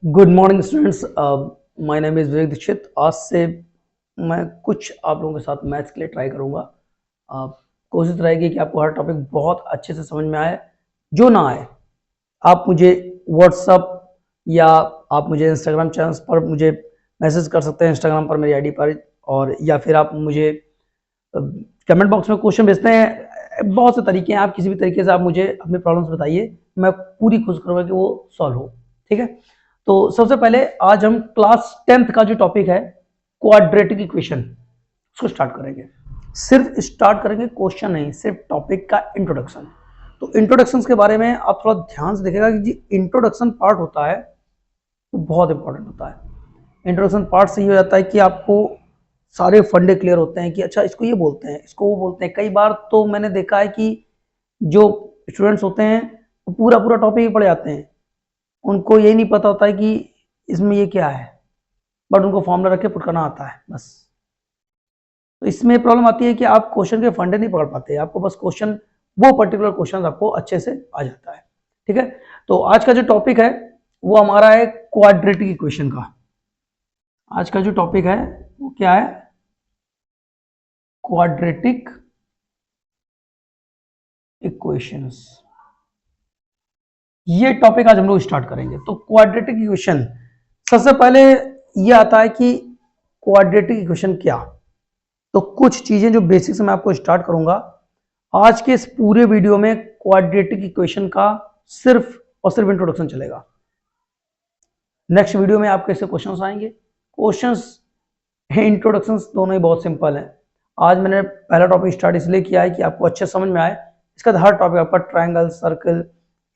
Good morning students. My name is Vivek Dikshit. आज से मैं कुछ आप लोगों के साथ मैथ्स के लिए ट्राई करूंगा। कोशिश रहेगी कि आपको हर टॉपिक बहुत अच्छे से समझ में आए। जो ना आए आप मुझे व्हाट्सअप या आप मुझे इंस्टाग्राम चैनल्स पर मुझे मैसेज कर सकते हैं, इंस्टाग्राम पर मेरी आईडी पर, और या फिर आप मुझे कमेंट बॉक्स में क्वेश्चन भेजते हैं। बहुत से तरीके हैं, आप किसी भी तरीके से आप मुझे अपने प्रॉब्लम्स बताइए, मैं पूरी कोशिश करूँगा कि वो सॉल्व हो। ठीक है, तो सबसे पहले आज हम क्लास 10th का जो टॉपिक है क्वाड्रेटिक इक्वेशन, उसको स्टार्ट करेंगे। सिर्फ स्टार्ट करेंगे, क्वेश्चन नहीं, सिर्फ टॉपिक का इंट्रोडक्शन। तो इंट्रोडक्शन के बारे में आप थोड़ा ध्यान से देखिएगा कि जी इंट्रोडक्शन पार्ट होता है वो बहुत इंपॉर्टेंट होता है। इंट्रोडक्शन पार्ट से ये हो जाता है कि आपको सारे फंडे क्लियर होते हैं कि अच्छा इसको ये बोलते हैं, इसको वो बोलते हैं। कई बार तो मैंने देखा है कि जो स्टूडेंट्स होते हैं वो पूरा पूरा टॉपिक ही पढ़ जाते हैं, उनको यही नहीं पता होता है कि इसमें ये क्या है, बट उनको फॉर्मूला रख के पुट करना आता है बस। तो इसमें प्रॉब्लम आती है कि आप क्वेश्चन के फंडे नहीं पकड़ पाते, आपको बस क्वेश्चन, वो पर्टिकुलर क्वेश्चन आपको अच्छे से आ जाता है। ठीक है, तो आज का जो टॉपिक है वो हमारा है क्वाड्रेटिक इक्वेशन का। आज का जो टॉपिक है वो क्या है? Quadratic equations. ये टॉपिक आज हम लोग स्टार्ट करेंगे। तो क्वाड्रेटिक इक्वेशन, सबसे पहले ये आता है कि क्वाड्रेटिक इक्वेशन क्या। तो कुछ चीजें जो बेसिक से मैं आपको स्टार्ट करूंगा आज के इस पूरे वीडियो में। क्वाड्रेटिक इक्वेशन का सिर्फ और सिर्फ इंट्रोडक्शन चलेगा। नेक्स्ट वीडियो में आपके ऐसे क्वेश्चंस आएंगे। क्वेश्चंस है, इंट्रोडक्शंस दोनों ही बहुत सिंपल है। आज मैंने पहला टॉपिक स्टार्ट इसलिए किया है कि आपको अच्छे समझ में आए। इसका हर टॉपिक आपका triangle, circle,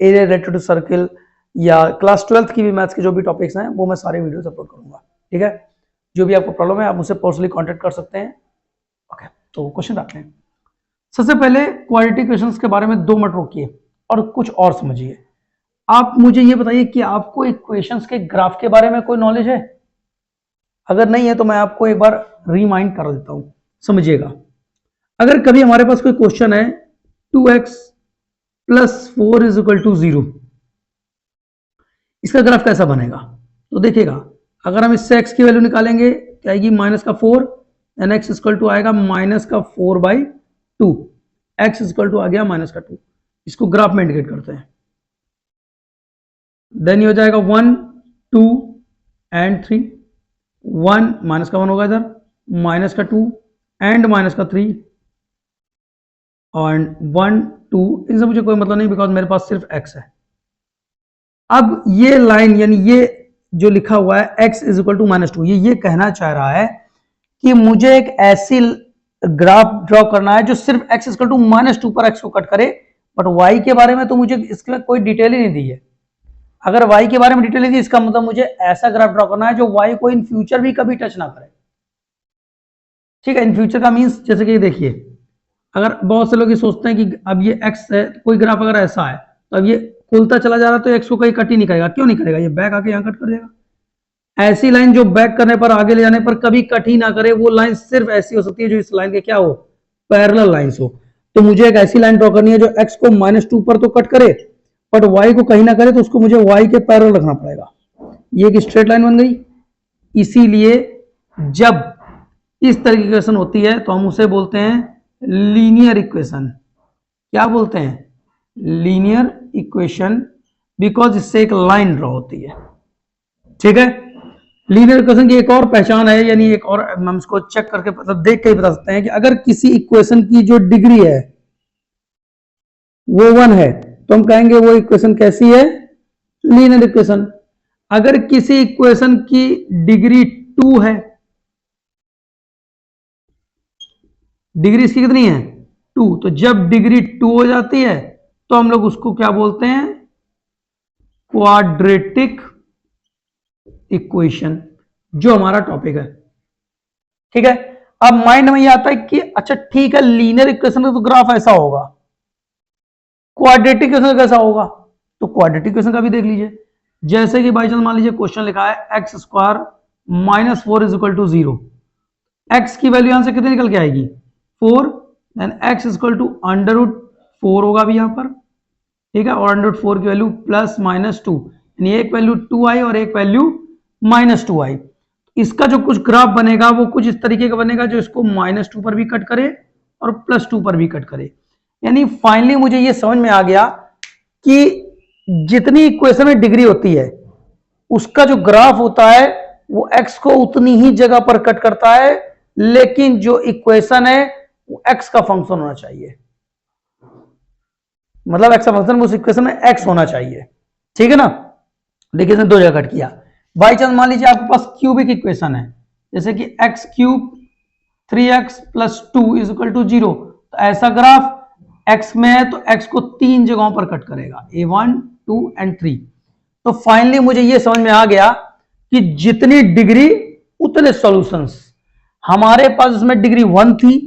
area related to circle, या क्लास 12th की भी मैथ्स के जो भी टॉपिक्स हैं वो मैं सारे वीडियोस अपलोड करूंगा। ठीक है, जो भी आपको प्रॉब्लम है आप मुझसे पर्सनली कांटेक्ट कर सकते हैं। ओके, तो क्वेश्चन आते हैं। सबसे पहले क्वाड्रेटिक इक्वेशंस के बारे में 2 मिनट रोकिए और कुछ और समझिए। आप मुझे ये बताइए कि आपको इक्वेशंस के ग्राफ के बारे में कोई नॉलेज है? अगर नहीं है तो मैं आपको एक बार रिमाइंड कर देता हूं, समझिएगा। अगर कभी हमारे पास कोई क्वेश्चन है 2x + 4 = 0, इसका ग्राफ कैसा बनेगा? तो देखिएगा, अगर हम इससे x की वैल्यू निकालेंगे क्या आएगी? -4, एंड x = आएगा -4/2। x = आ गया -2। इसको ग्राफ में इंडिकेट करते हैं। देन ये हो जाएगा 1, 2 एंड 3। 1 -1 होगा इधर, -2 एंड -3, और 1, 2, इनसे मुझे कोई मतलब नहीं, बिकॉज मेरे पास सिर्फ x है। अब ये लाइन, यानी ये जो लिखा हुआ है x = -2, ये कहना चाह रहा है कि मुझे एक ऐसी ग्राफ ड्रॉ करना है जो सिर्फ x = -2 पर x को कट करे, बट y के बारे में तो मुझे इसके कोई डिटेल ही नहीं दी है। अगर y के बारे में डिटेल नहीं दी, इसका मतलब मुझे ऐसा ग्राफ ड्रॉ करना है जो y को इन फ्यूचर भी कभी टच ना करे। ठीक है, इन फ्यूचर का मीन्स जैसे कि देखिए, अगर बहुत से लोग ये सोचते हैं कि अब ये x है, कोई ग्राफ अगर ऐसा है तो अब ये खुलता चला जा रहा है तो x को कहीं कट ही नहीं करेगा। क्यों नहीं करेगा? ये बैक आके यहाँ कट कर देगा। ऐसी लाइन जो बैक करने पर, आगे ले जाने पर कभी कट ही ना करे, वो लाइन सिर्फ ऐसी हो सकती है जो इस लाइन के क्या हो, पैरेलल लाइंस हो। तो मुझे एक ऐसी लाइन ड्रॉ करनी है जो x को -2 पर तो कट करे बट y को कहीं ना करे, तो उसको मुझे y के पैरेलल रखना पड़ेगा। ये एक स्ट्रेट लाइन बन गई। इसीलिए जब इस तरह की इक्वेशन होती है तो हम उसे बोलते हैं लीनियर इक्वेशन। क्या बोलते हैं? लीनियर इक्वेशन, बिकॉज इससे एक लाइन ड्रॉ होती है। ठीक है, लीनियर इक्वेशन की एक और पहचान है, यानी एक और हम इसको चेक करके मतलब देख के ही बता सकते हैं कि अगर किसी इक्वेशन की जो डिग्री है वो 1 है तो हम कहेंगे वो इक्वेशन कैसी है? Linear equation. अगर किसी इक्वेशन की डिग्री 2 है, डिग्री इसकी कितनी है? 2, तो जब डिग्री 2 हो जाती है तो हम लोग उसको क्या बोलते हैं? क्वाड्रेटिक इक्वेशन, जो हमारा टॉपिक है। ठीक है, अब माइंड में ये आता है कि अच्छा ठीक है, लीनियर इक्वेशन का तो ग्राफ ऐसा होगा, क्वाड्रेटिक इक्वेशन कैसा होगा? तो क्वाड्रेटिक इक्वेशन का भी देख लीजिए। जैसे कि बाई चांस मान लीजिए क्वेश्चन लिखा है x² - 4 = 0, x की वैल्यू यहां से कितनी निकल के आएगी? 4, देन x = √4 होगा भी यहां पर। ठीक है, और √4 की वैल्यू +-2, यानी एक वैल्यू 2i और एक वैल्यू -2i। इसका जो कुछ ग्राफ बनेगा वो कुछ इस तरीके का बनेगा, जो इसको -2 पर भी कट करे और +2 पर भी कट करे। यानी फाइनली मुझे ये समझ में आ गया कि जितनी इक्वेशन में डिग्री होती है उसका जो ग्राफ होता है वो x को उतनी ही जगह पर कट करता है, लेकिन जो इक्वेशन है वो x का फंक्शन होना चाहिए, मतलब x का फंक्शन उस इक्वेशन में x होना चाहिए, ठीक है ना। देखिए इसने दो जगह कट किया। बाई चांस मान लीजिए आपके पास क्यूबिक इक्वेशन है, जैसे कि x क्यूब 3x + 2 = 0, तो ऐसा ग्राफ x में है तो x को 3 जगहों पर कट करेगा, a1 2 एंड 3। तो फाइनली मुझे ये समझ में आ गया कि जितनी डिग्री उतने सॉल्यूशंस। हमारे पास इसमें डिग्री 1 थी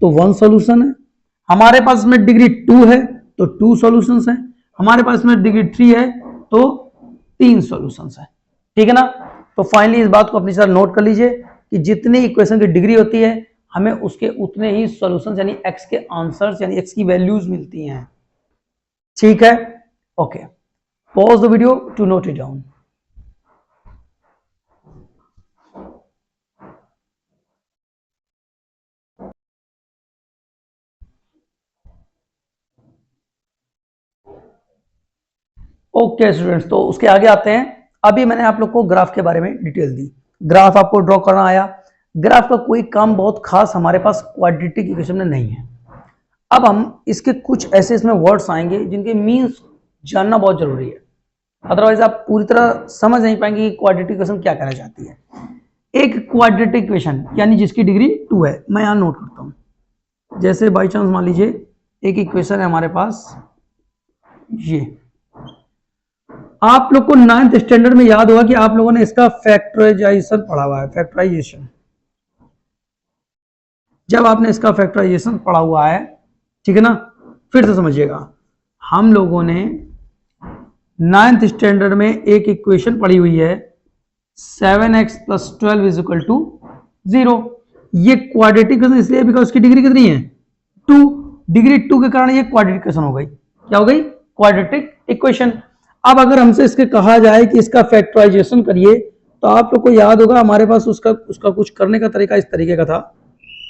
तो 1 सॉल्यूशन है, हमारे पास इसमें डिग्री 2 है तो 2 सॉल्यूशंस है, हमारे पास इसमें डिग्री 3 है तो 3 सॉल्यूशंस है, ठीक है ना। तो फाइनली इस बात को अपनी तरह नोट कर लीजिए कि जितनी इक्वेशन की डिग्री होती है हमें उसके उतने ही सॉल्यूशंस यानी x के आंसर्स यानी x की वैल्यूज मिलती हैं, ठीक है। Okay, pause the video to note it down. Okay students, तो उसके आगे आते हैं। अभी मैंने आप लोग को ग्राफ के बारे में डिटेल दी, ग्राफ आपको ड्रॉ करना आया। ग्राफ का कोई काम बहुत खास हमारे पास क्वाड्रेटिक इक्वेशन में नहीं है। अब हम इसके कुछ ऐसे इसमें वर्ड्स आएंगे जिनके मीन्स जानना बहुत जरूरी है, अदरवाइज आप पूरी तरह समझ नहीं पाएंगे कि क्वाड्रेटिक इक्वेशन क्या कहना चाहती है। एक क्वाड्रेटिक इक्वेशन यानी जिसकी डिग्री 2 है, मैं यहां नोट करता हूं। जैसे बाई चांस मान लीजिए एक इक्वेशन है हमारे पास, ये आप लोग को 9th स्टैंडर्ड में याद होगा कि आप लोगों ने इसका फैक्टराइजेशन पढ़ा हुआ है। फैक्टराइजेशन, जब आपने इसका फैक्टराइजेशन पढ़ा हुआ है, ठीक है ना, फिर से समझिएगा। हम लोगों ने 9th स्टैंडर्ड में एक इक्वेशन पढ़ी हुई है 7x + 12 = 0। ये क्वाड्रेटिक इक्वेशन इसलिए बिकॉज उसकी डिग्री कितनी है 2। डिग्री 2 के कारण ये क्वाड्रेटिक इक्वेशन हो गई। क्या हो गई? Quadratic equation. अब अगर हमसे इसके कहा जाए कि इसका फैक्टराइजेशन करिए, तो आप लोग को याद होगा हमारे पास उसका कुछ करने का तरीका इस तरीके का था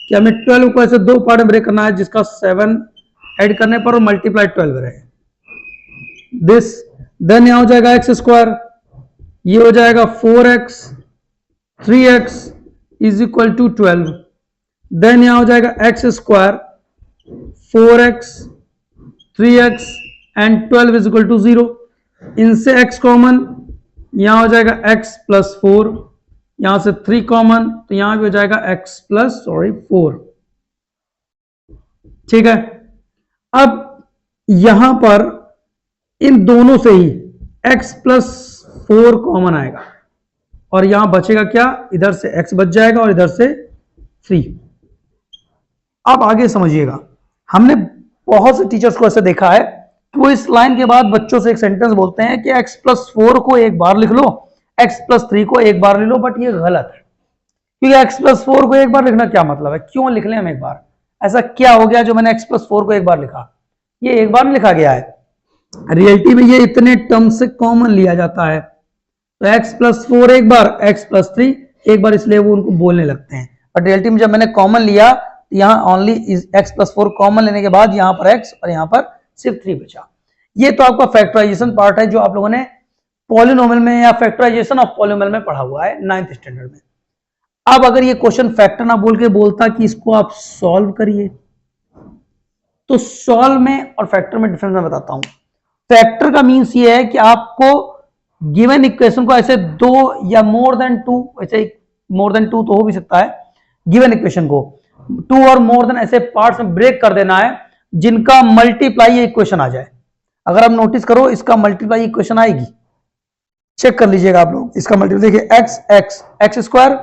कि हमें 12 को ऐसे दो पार्ट में ब्रेक करना है, जिसका 7 ऐड करने पर और मल्टीप्लाई 12 रहे। दिस देन यहां हो जाएगा x², ये हो जाएगा 4x 3x = 12। देन यहां हो जाएगा x² 4x 3x एंड 12 = 0। इनसे x कॉमन, यहां हो जाएगा x + 4, यहां से 3 कॉमन, तो यहां भी हो जाएगा x + 4, ठीक है। अब यहां पर इन दोनों से ही x + 4 कॉमन आएगा और यहां बचेगा क्या, इधर से x बच जाएगा और इधर से 3। अब आगे समझिएगा, हमने बहुत से टीचर्स को ऐसे देखा है कि वो इस लाइन के बाद बच्चों से एक सेंटेंस बोलते हैं कि x + 4 को एक बार लिख लो, x + 3 को एक बार ले लो, बट ये गलत है। क्योंकि x + 4 को एक बार लिखना क्या मतलब है, क्यों लिख लें हम एक बार? ऐसा क्या हो गया जो मैंने x + 4 को एक बार लिखा? ये एक बार लिखा गया है, रियलिटी में ये इतने टर्म से कॉमन लिया जाता है। तो x + 4 एक बार, x + 3 एक बार, इसलिए वो उनको बोलने लगते हैं। बट रियलिटी में जब मैंने कॉमन लिया, यहां ओनली x + 4 कॉमन लेने के बाद यहां पर x और यहां पर सिर्फ 3 बचा। ये तो आपका फैक्टराइजेशन पार्ट है जो आप लोगों ने पॉलिनोमियल में या फैक्टराइजेशन ऑफ पॉलिनोमियल में पढ़ा हुआ है 9th स्टैंडर्ड में। अब अगर ये क्वेश्चन फैक्टर ना बोल के बोलता कि इसको आप सॉल्व करिए, तो सॉल्व में और फैक्टर में डिफरेंस मैं बताता हूं। फैक्टर का मीन्स ये है कि आपको गिवन इक्वेशन को ऐसे दो या मोर देन टू, ऐसे मोर देन टू तो हो भी सकता है, गिवन इक्वेशन को 2 और मोर देन ऐसे पार्ट्स में ब्रेक कर देना है जिनका मल्टीप्लाई ये इक्वेशन आ जाए। अगर आप नोटिस करो, इसका मल्टीप्लाई इक्वेशन आएगी, चेक कर लीजिएगा आप लोग। इसका मल्टीप्लाई देखिए, x²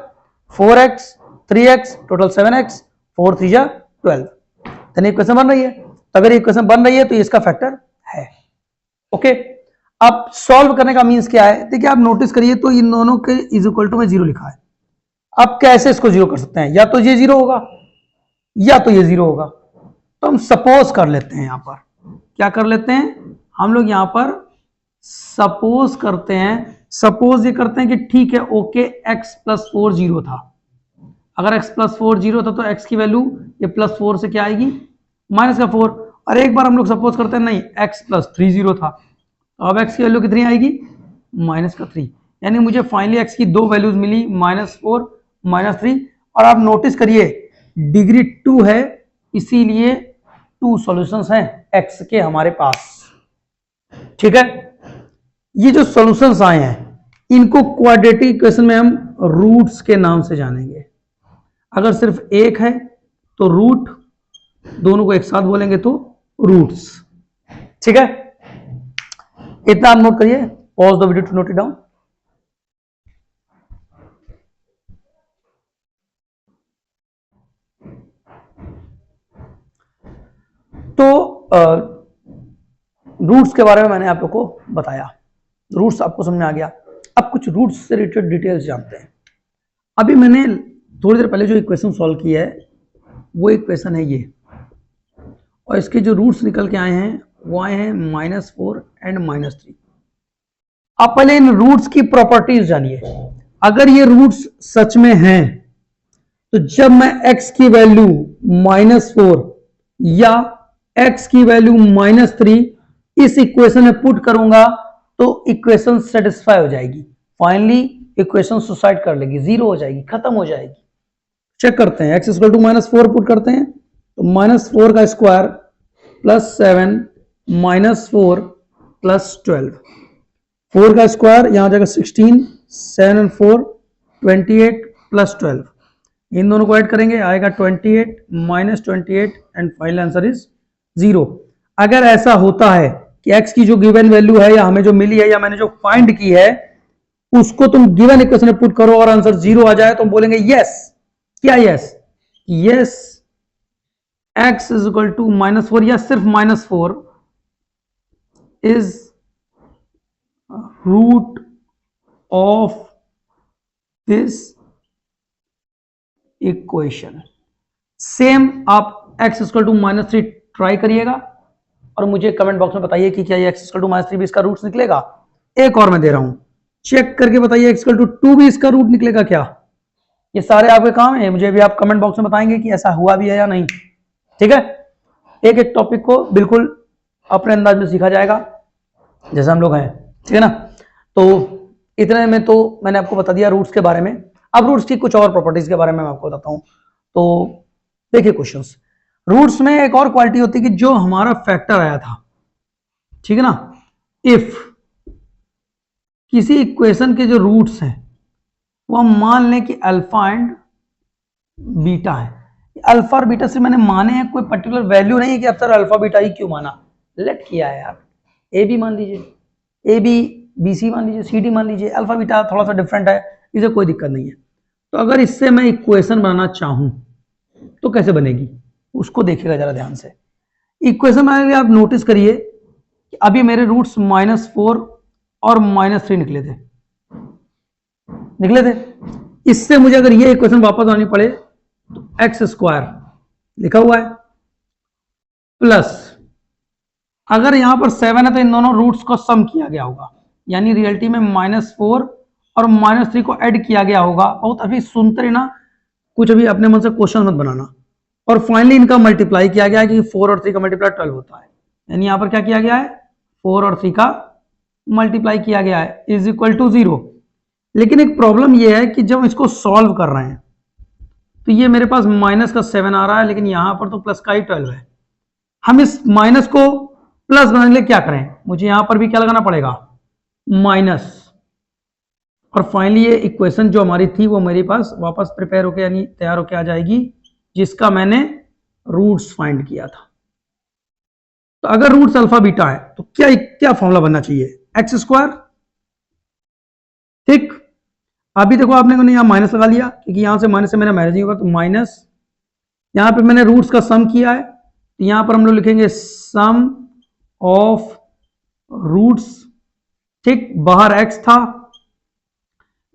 4x 3x total 7x 4 3 जा 12, यानी इक्वेशन बन रही है। तो अगर इक्वेशन बन रही है तो ये इसका फैक्टर है। ओके, अब सॉल्व करने का मींस क्या है, देखिए आप नोटिस करिए तो इन दोनों के इक्वल टू में 0 लिखा है। अब कैसे इसको 0 कर सकते हैं, या तो ये 0 होगा या तो ये 0 होगा। तो हम सपोज कर लेते हैं, यहां पर क्या कर लेते हैं हम लोग, यहां पर सपोज करते ये करते हैं कि ठीक है ओके x प्लस 4 जीरो था। अगर x प्लस 4 जीरो था तो x की वैल्यू ये प्लस 4 से क्या आएगी, माइनस का 4। और एक बार हम लोग सपोज करते हैं नहीं x प्लस 3 जीरो था, तो अब x की वैल्यू कितनी आएगी, माइनस का 3। यानी मुझे फाइनली x की दो वैल्यूज मिली, -4 -3। और आप नोटिस करिए डिग्री 2 है, इसीलिए 2 सॉल्यूशंस हैं x के हमारे पास। ठीक है, ये जो सॉल्यूशंस आए हैं इनको क्वाड्रेटिक इक्वेशन में हम रूट्स के नाम से जानेंगे। अगर सिर्फ एक है तो रूट, दोनों को एक साथ बोलेंगे तो रूट्स। ठीक है, इतना आप नोट करिए, pause the video to note it down. तो रूट्स के बारे में मैंने आप लोग को बताया, रूट्स आपको समझ में आ गया। अब कुछ रूट्स से रिलेटेड डिटेल्स जानते हैं। अभी मैंने थोड़ी देर पहले जो इक्वेशन सॉल्व की है वो इक्वेशन है ये, और इसके जो रूट्स निकल के आए हैं वो आए हैं -4 एंड -3। आप पहले इन रूट्स की प्रॉपर्टीज जानिए। अगर ये रूट्स सच में हैं तो जब मैं x की वैल्यू -4 या x की वैल्यू -3 इस इक्वेशन में पुट करूंगा तो इक्वेशन सेटिस्फाई हो जाएगी, फाइनली इक्वेशन सुसाइड कर लेगी, जीरो हो जाएगी, खत्म हो जाएगी। चेक करते हैं, x इक्वल टू -4 पुट करते हैं तो -4 का स्क्वायर +7 -4 +12, 4 का स्क्वायर यहां जाएगा 16, 7 और 4 28 +12, इन दोनों को ऐड करेंगे आएगा 28 -28 एंड फाइनल आंसर इज 0। अगर ऐसा होता है कि x की जो गिवन वैल्यू है या हमें जो मिली है या मैंने जो फाइंड की है उसको तुम गिवन इक्वेशन में पुट करो और आंसर 0 आ जाए तो हम बोलेंगे यस। क्या yes? Yes x is equal to -4 या सिर्फ -4 is root of this equation. Same आप x इक्वल टू -3 ट्राई करिएगा और मुझे कमेंट बॉक्स में बताइए कि क्या ये x इक्वल टू -3 भी इसका रूट निकलेगा। एक और मैं दे रहा हूं, चेक करके बताइए x इक्वल टू 2 भी इसका रूट निकलेगा क्या। ये सारे आपके काम है, मुझे भी आप कमेंट बॉक्स में बताएंगे कि ऐसा हुआ भी है या नहीं। ठीक है, एक एक टॉपिक को बिल्कुल अपने अंदाज में सीखा जाएगा जैसे हम लोग हैं। ठीक है ना, तो इतने में तो मैंने आपको बता दिया रूट्स के बारे में। अब रूट्स की कुछ और प्रॉपर्टीज के बारे में मैं आपको बताता हूं। तो देखिए क्वेश्चंस, रूट्स में एक और क्वालिटी होती है कि जो हमारा फैक्टर आया था, ठीक है ना, इफ किसी इक्वेशन के जो रूट्स हैं वो हम मान लें कि अल्फा एंड बीटा है। अल्फा और बीटा से मैंने माने हैं, कोई पर्टिकुलर वैल्यू नहीं है कि अब सर अल्फा बीटा ही क्यों माना, लेट किया है यार। ए बी मान लीजिए, ए बी बी सी मान लीजिए, सी डी मान लीजिए, अल्फा बीटा थोड़ा सा डिफरेंट है, इसे कोई दिक्कत नहीं है। तो अगर इससे मैं इक्वेशन बनाना चाहूं तो कैसे बनेगी उसको देखिएगा जरा ध्यान से। इक्वेशन बनाने के लिए आप नोटिस करिए कि अभी मेरे रूट्स -4 और -3 निकले थे। इससे मुझे अगर ये इक्वेशन वापस आनी पड़े तो एक्स स्क्वायर लिखा हुआ है प्लस, अगर यहां पर 7 है तो इन दोनों रूट्स को सम किया गया होगा, यानी रियलिटी में -4 और -3 को ऐड किया गया होगा। बहुत अभी सुनते रहे ना, कुछ अभी अपने मन से क्वेश्चन मत बनाना। और फाइनली इनका मल्टीप्लाई किया गया है कि 4 और 3 का मल्टीप्लाई 12 होता है, यानी यहां पर क्या किया गया है 4 और 3 का मल्टीप्लाई किया गया है इज इक्वल टू 0। लेकिन एक प्रॉब्लम यह है कि जब इसको सॉल्व कर रहे हैं तो ये मेरे पास -7 आ रहा है, लेकिन यहां पर तो प्लस का ही 12 है। हम इस माइनस को प्लस बनाने के लिए क्या करें, मुझे यहां पर भी क्या लगाना पड़ेगा माइनस, और फाइनली ये इक्वेशन जो हमारी थी वो मेरे पास वापस प्रिपेयर होकर यानी तैयार होकर आ जाएगी, जिसका मैंने रूट्स फाइंड किया था। तो अगर रूट्स अल्फा बीटा है तो क्या फॉर्मूला बनना चाहिए, एक्स स्क्वायर। ठीक, अभी देखो आपने यहां माइनस लगा लिया क्योंकि यहां से माइनस से मेरा मैनेज नहीं होगा, तो माइनस, यहां पे मैंने रूट्स का सम किया है तो यहां पर हम लोग लिखेंगे सम ऑफ रूट्स। ठीक, बाहर एक्स था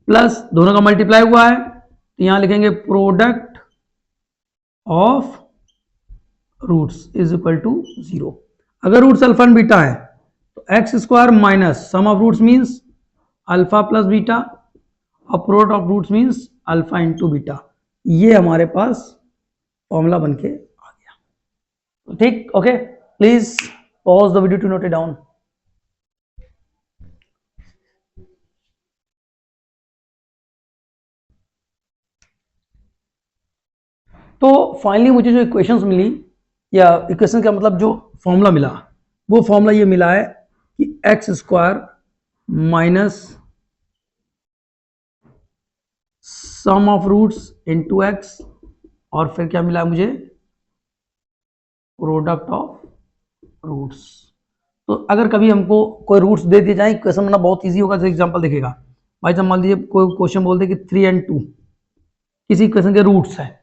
प्लस दोनों का मल्टीप्लाई हुआ है तो यहां लिखेंगे product of roots is equal to 0। अगर रूट्स अल्फा एंड बीटा है तो x square minus sum of roots means alpha plus beta और product of roots means alpha into beta. ये हमारे पास फॉर्मूला बन के आ गया। ठीक, okay, please pause the video to note it down. तो फाइनली मुझे जो इक्वेशंस मिली, या इक्वेशन का मतलब जो फॉर्मूला मिला, वो फॉर्मूला ये मिला है कि x square minus sum of roots into x, और फिर क्या मिला मुझे, प्रोडक्ट ऑफ रूट्स। तो अगर कभी हमको कोई रूट्स दे दिए जाए, क्वेश्चन बनना बहुत इजी होगा। जैसे एग्जांपल देखिएगा, भाई साहब मान लीजिए कोई क्वेश्चन बोल दे कि 3 and 2 किसी क्वेश्चन के रूट्स है,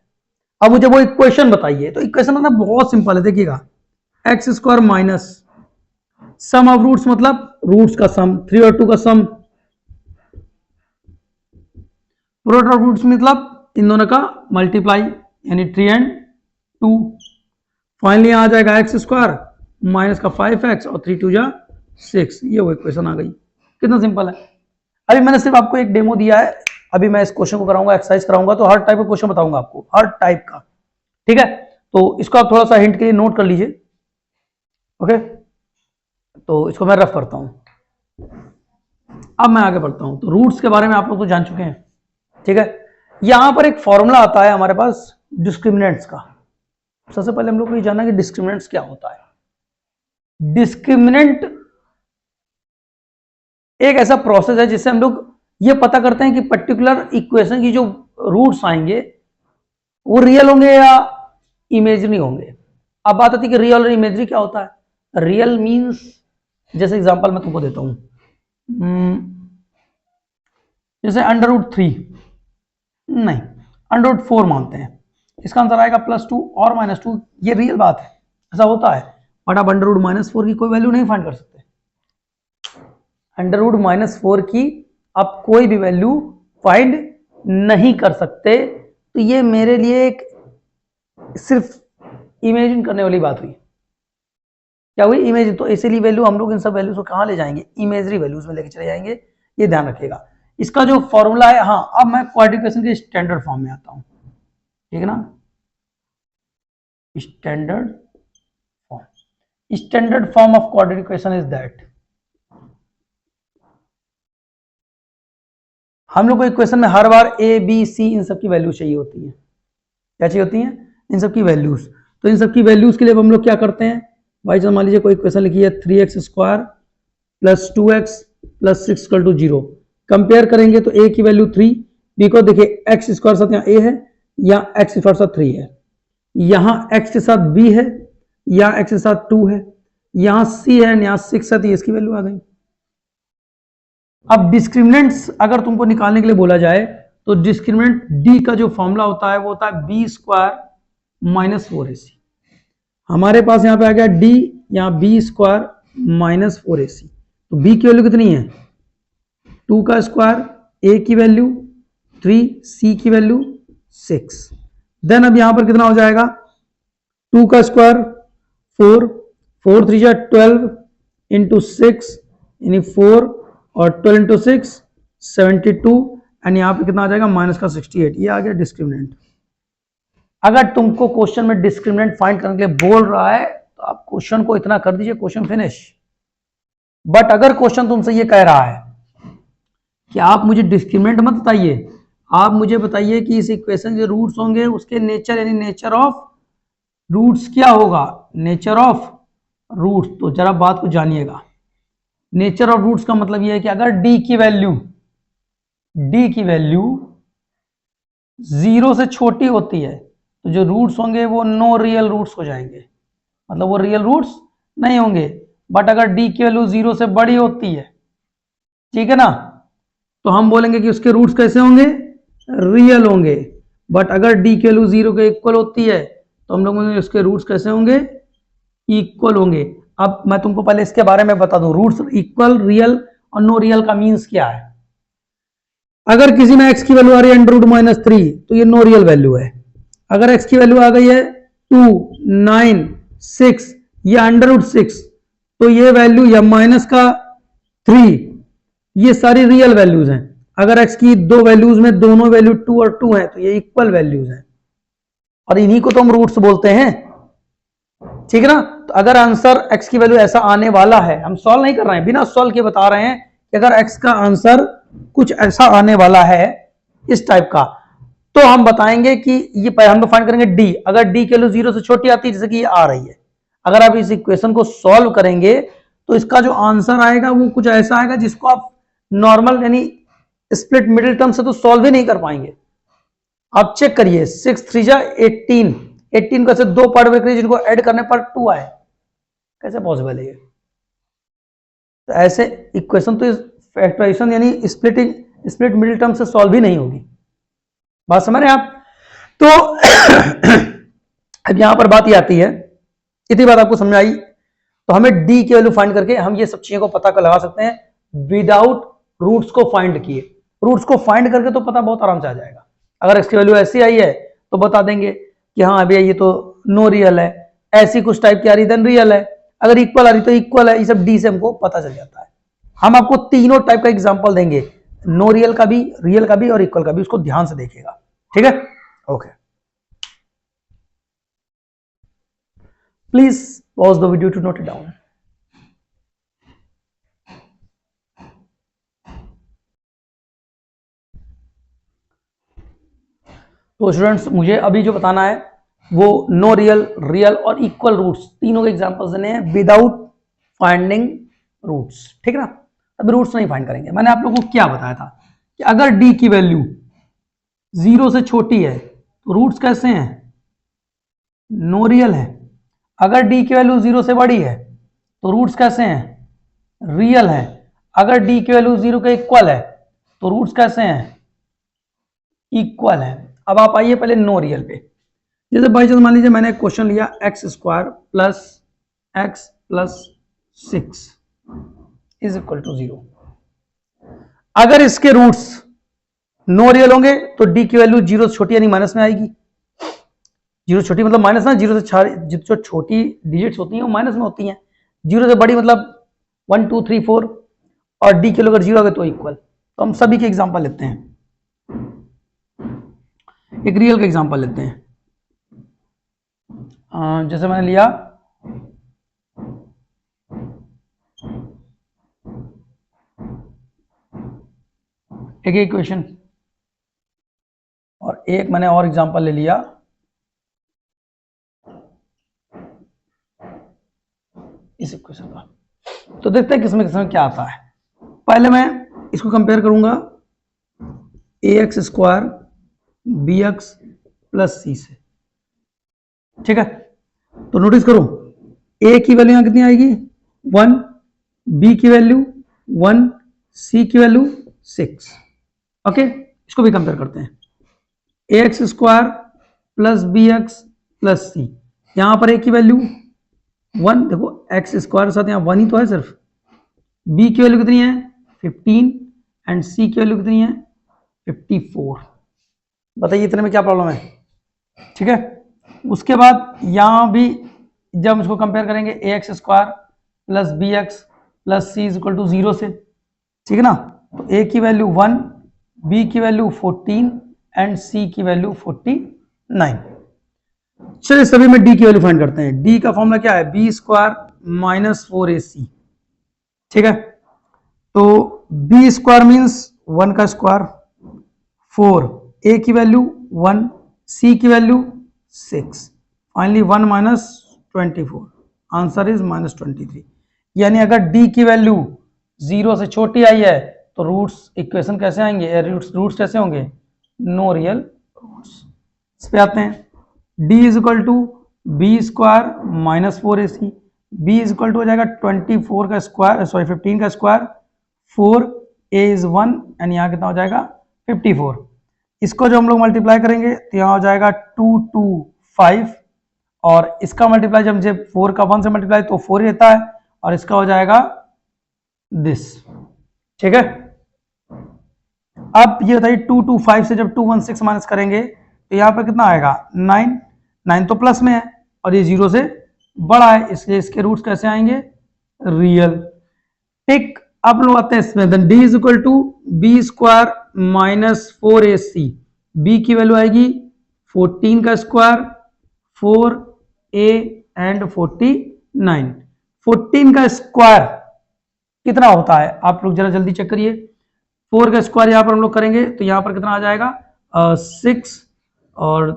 अब मुझे वो इक्वेशन बताइए। तो इक्वेशन बनना बहुत सिंपल है, देखिएगा x square minus sum of roots मतलब रूट्स का सम, 3 और 2 का सम, प्रोडक्ट ऑफ रूट्स मतलब इन दोनों का मल्टीप्लाई, यानी 3 and 2। फाइनली आ जाएगा एक्स स्क्वायर माइनस का 5x और 3 2 जा 6। ये वो इक्वेशन आ गई। कितना सिंपल है। अभी मैंने सिर्फ आपको एक डेमो दिया है, अभी मैं इस क्वेश्चन को कराऊंगा, एक्सरसाइज कराऊंगा, तो हर टाइप का क्वेश्चन बताऊंगा आपको, हर टाइप का। ठीक है, तो इसको आप थोड़ा सा हिंट के लिए नोट कर लीजिए। ओके, तो इसको मैं रफ करता हूं। अब मैं आगे बढ़ता हूं। तो रूट्स के बारे में आप लोग तो जान चुके हैं। ठीक है, यहां पर एक फॉर्मूला आता है हमारे पास डिस्क्रिमिनेंट्स का। सबसे पहले हम लोग को ये जानना है कि डिस्क्रिमिनेंट्स क्या होता है। डिस्क्रिमिनेंट एक ऐसा प्रोसेस है जिससे हम लोग ये पता करते हैं कि पर्टिकुलर इक्वेशन की जो रूट्स आएंगे वो रियल होंगे या इमेजिनरी होंगे। अब बात आती है कि रियल और इमेजिनरी क्या होता है। रियल मींस, जैसे एग्जांपल मैं तुमको देता हूं, जैसे √3 नहीं, √4 मानते हैं, इसका आंसर आएगा +2 और -2। ये रियल बात है, ऐसा होता है। बट आप √-4 की कोई वैल्यू नहीं फाइंड कर सकते। √-4 की आप कोई भी वैल्यू फाइंड नहीं कर सकते। तो ये मेरे लिए एक सिर्फ इमेजिन करने वाली बात हुई। क्या हुई, इमेजिन। तो इसीलिए वैल्यू हम लोग इन सब वैल्यूज को कहां ले जाएंगे, इमेजरी वैल्यूज में लेके चले जाएंगे। ये ध्यान रखिएगा। इसका जो फॉर्मूला है, हाँ, अब मैं क्वाड्रेटिक इक्वेशन के स्टैंडर्ड फॉर्म में आता हूं। ठीक है ना, standard form of quadratic equation is that, हम लोग को इक्वेशन में हर बार ए बी सी इन सब की वैल्यू चाहिए होती है। क्या चाहिए होती है, इन सब की वैल्यूज। तो इन सब की वैल्यूज के लिए हम लोग क्या करते हैं, भाई मान लीजिए कोई इक्वेशन लिखी है 3x² + 2x + 6 = 0। कंपेयर करेंगे तो a की वैल्यू 3, b को देखिए x स्क्वायर साथ यहाँ a है, या x स्क्वायर साथ 3 है, यहाँ x के साथ b है, या x के साथ 2 है, यहाँ c है, यहाँ 6 है, तो इसकी वैल्यू आ गई। अब डिस्क्रिमिनेंट्स अगर तुमको निकालने के लिए बोला जाए तो डिस्क्रिमिनेंट d का जो फॉर्मूला होता है वो होता है b² - 4ac। हमारे पास यहाँ पे आ गया d, यहाँ b² - 4ac। तो b की वैल्यू कितनी है, 2 का स्क्वायर, a की वैल्यू 3, c की वैल्यू 6। देन अब यहां पर कितना हो जाएगा, 2 का स्क्वायर 4, 4 3 जा 12 इंटू 6 यानी 4, और 12 इंटू 6 72, एंड यहाँ पे कितना आ जाएगा -68। ये आ गया डिस्क्रिमिनेंट। अगर तुमको क्वेश्चन में डिस्क्रिमिनेंट फाइंड करने के लिए बोल रहा है तो आप क्वेश्चन को इतना कर दीजिए, क्वेश्चन फिनिश। बट अगर क्वेश्चन तुमसे ये कह रहा है कि आप मुझे डिस्क्रिमिनेंट मत बताइए, आप मुझे बताइए कि इस इक्वेशन के रूट्स होंगे, उसके नेचर यानी नेचर ऑफ रूट्स क्या होगा, नेचर ऑफ रूट्स। तो जरा बात को जानिएगा। नेचर ऑफ रूट्स का मतलब यह है कि अगर d की वैल्यू 0 से छोटी होती है तो जो रूट्स होंगे वो नो रियल रूट्स हो जाएंगे, मतलब वो रियल रूट्स नहीं होंगे। बट अगर d की वैल्यू 0 से बड़ी होती है, ठीक है ना, तो हम बोलेंगे कि उसके रूट्स कैसे होंगे, रियल होंगे। बट अगर d की वैल्यू 0 के इक्वल होती है तो हम लोग बोलेंगे उसके रूट्स कैसे होंगे, इक्वल होंगे। अब मैं तुमको पहले इसके बारे में बता दूं, रूट्स इक्वल, रियल और नो रियल का मीन्स क्या है। अगर किसी में x की वैल्यू आ रही है √-3 तो ये नो रियल वैल्यू है। अगर x की वैल्यू आ गई है 2, 9, 6 या √6 तो ये वैल्यू m माइनस का 3 ये सारी रियल वैल्यूज हैं। अगर x की दो वैल्यूज में दोनों वैल्यू 2 और 2 है तो ये इक्वल वैल्यूज हैं और इन्हीं को तो हम रूट्स बोलते हैं, ठीक है ना। तो अगर आंसर x की वैल्यू ऐसा आने वाला है, हम सॉल्व नहीं कर रहे हैं, बिना सॉल्व के बता रहे हैं कि अगर x का आंसर कुछ ऐसा आने वाला है इस टाइप का, तो हम बताएंगे कि ये हम तो फाइंड करेंगे d। अगर d की वैल्यू 0 से छोटी आती है जैसे कि ये आ रही है, अगर आप इस इक्वेशन को सॉल्व करेंगे तो इसका जो आंसर आएगा वो कुछ ऐसा आएगा जिसको आप नॉर्मल यानी स्प्लिट मिडिल टर्म से तो सॉल्व ही नहीं कर पाएंगे। आप चेक करिए 6 3 जा 18, 18 को ऐसे दो पार्ट में करिए जिनको ऐड करने पर 2 आए, कैसे पॉसिबल है ये। तो ऐसे इक्वेशन तो फैक्टराइजेशन यानी स्प्लिट मिडिल टर्म से सॉल्व ही नहीं होगी। बात समझ रहे हैं आप। तो अब यहां पर बात ये आती है, इतनी बात आपको समझ आई, तो हमें d की वैल्यू फाइंड करके हम ये सब चीजों को पता कर लगा सकते हैं विदाउट रूट्स को फाइंड किए। रूट्स को फाइंड करके तो पता बहुत आराम से आ जाएगा। अगर x की वैल्यू ऐसी आई है तो बता देंगे कि हाँ अभी ये तो नो रियल है, ऐसी कुछ टाइप की आ रही देन रियल है, अगर इक्वल आ रही तो इक्वल है। ये सब d से हमको पता चल जाता है। हम आपको तीनों टाइप का एग्जांपल देंगे, नो रियल का भी, रियल का भी और इक्वल का भी, उसको ध्यान से देखिएगा, ठीक है। Okay, please pause the video to note it down. तो स्टूडेंट्स मुझे अभी जो बताना है वो नो रियल, रियल और इक्वल रूट्स तीनों के एग्जांपल्स देने हैं विदाउट फाइंडिंग रूट्स, ठीक है ना। अभी रूट्स नहीं फाइंड करेंगे। मैंने आप लोगों को क्या बताया था कि अगर d की वैल्यू 0 से छोटी है तो रूट्स कैसे हैं, नो रियल है। अगर d की वैल्यू 0 से बड़ी है तो रूट्स कैसे हैं, रियल है। अगर d की वैल्यू 0 के इक्वल है तो रूट्स कैसे हैं, इक्वल है। अब आप आइए पहले नो रियल पे। जैसे बाई चांस मान लीजिए मैंने एक क्वेश्चन लिया x square plus x plus 6 is equal to 0। अगर इसके रूट्स नो रियल होंगे तो d की वैल्यू 0 से छोटी यानी माइनस में आएगी। 0 छोटी मतलब माइनस ना, 0 से जो छोटी डिजिट्स होती हैं वो माइनस में होती हैं, 0 से बड़ी मतलब 1 2 3 4 और d की वैल्यू अगर 0 होगा तो इक्वल। तो हम सभी के एग्जांपल लेते हैं, एक रियल का एग्जांपल लेते हैं। जैसे मैंने लिया एक इक्वेशन और एक मैंने और एग्जांपल ले लिया इस इक्वेशन का। तो देखते हैं किसमें किसमें क्या आता है। पहले मैं इसको कंपेयर करूंगा ax स्क्वायर bx प्लस सी से, ठीक है। तो नोटिस करो a की वैल्यू यहां कितनी आएगी 1, b की वैल्यू 1, c की वैल्यू 6। ओके, इसको भी कंपेयर करते हैं ax square plus bx plus c. यहां पर a की वैल्यू 1, देखो एक्स स्क्वायर साथ यहाँ 1 ही तो है सिर्फ। b की वैल्यू कितनी है 15 एंड c की वैल्यू कितनी है 54। बताइए इतने में क्या प्रॉब्लम है, ठीक है। उसके बाद यहां भी जब हम इसको कंपेयर करेंगे ax square plus bx plus c is equal to 0 से, ठीक है ना। तो a की वैल्यू 1, b की वैल्यू 14 एंड c की वैल्यू 49। चलिए सभी में d की वैल्यू फाइंड करते हैं। d का फॉर्मूला क्या है b स्क्वायर माइनस 4ac, ठीक है। तो b स्क्वायर मीन्स 1 का स्क्वायर 4, a की वैल्यू 1, c की value 6, finally 1 minus 24, answer is minus 23। यानी अगर d की वैल्यू 0 से छोटी आई है तो रूट्स इक्वेशन कैसे आएंगे, रूट्स कैसे होंगे, नो रियल रूट्स। इस पे आते हैं d is equal to b square minus 4ac, b is equal to हो जाएगा 24 का स्क्वायर, सॉरी 15 का स्क्वायर 4, a इज 1 एंड यहाँ कितना हो जाएगा 54। इसको जो हम लोग मल्टीप्लाई करेंगे तो यहाँ हो जाएगा 2 2 5 और इसका मल्टीप्लाई जब मुझे 4 का 1 से मल्टीप्लाई तो 4 ही रहता है और इसका हो जाएगा दिस, ठीक है। अब ये बताइए 2 2 5 से जब 2 1 6 माइनस करेंगे तो यहाँ पर कितना आएगा 9 तो प्लस में है और ये 0 से बड़ा है, इसलिए इसके रूट्स कैसे आएंगे रियल। टिक। आप लोग आते हैं इसमें, then d is equal to b square minus 4ac। B की वैल्यू आएगी 14 का स्क्वायर, 4a एंड 49। 14 का स्क्वायर कितना होता है आप लोग जरा जल्दी चेक करिए। 4 का स्क्वायर यहां पर हम लोग करेंगे तो यहां पर कितना आ जाएगा 6 और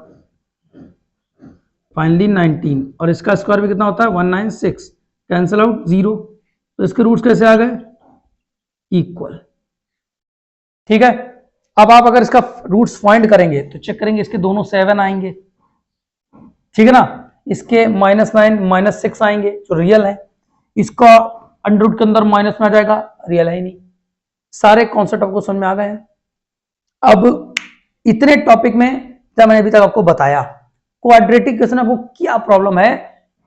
फाइनली 19, और इसका स्क्वायर भी कितना होता है 196। कैंसिल आउट 0, तो इसके रूट्स कैसे आ गए इक्वल। ठीक है, अब आप अगर इसका रूट्स फाइंड करेंगे तो चेक करेंगे इसके दोनों 7 आएंगे, ठीक है ना। इसके -9 -6 आएंगे जो रियल है, इसका अंडर रूट के अंदर माइनस में आ जाएगा, रियल है ही नहीं। सारे कॉन्सेप्ट आपको समझ में आ गए हैं। अब इतने टॉपिक में जब मैंने अभी तक आपको बताया क्वाड्रेटिक क्वेश्चन आपको क्या प्रॉब्लम है,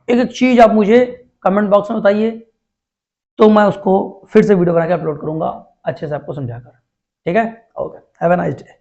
एक एक चीज आप मुझे कमेंट बॉक्स में बताइए, तो मैं उसको फिर से वीडियो बना के अपलोड करूंगा अच्छे से आपको समझाकर। ठीक है, okay, have a nice day.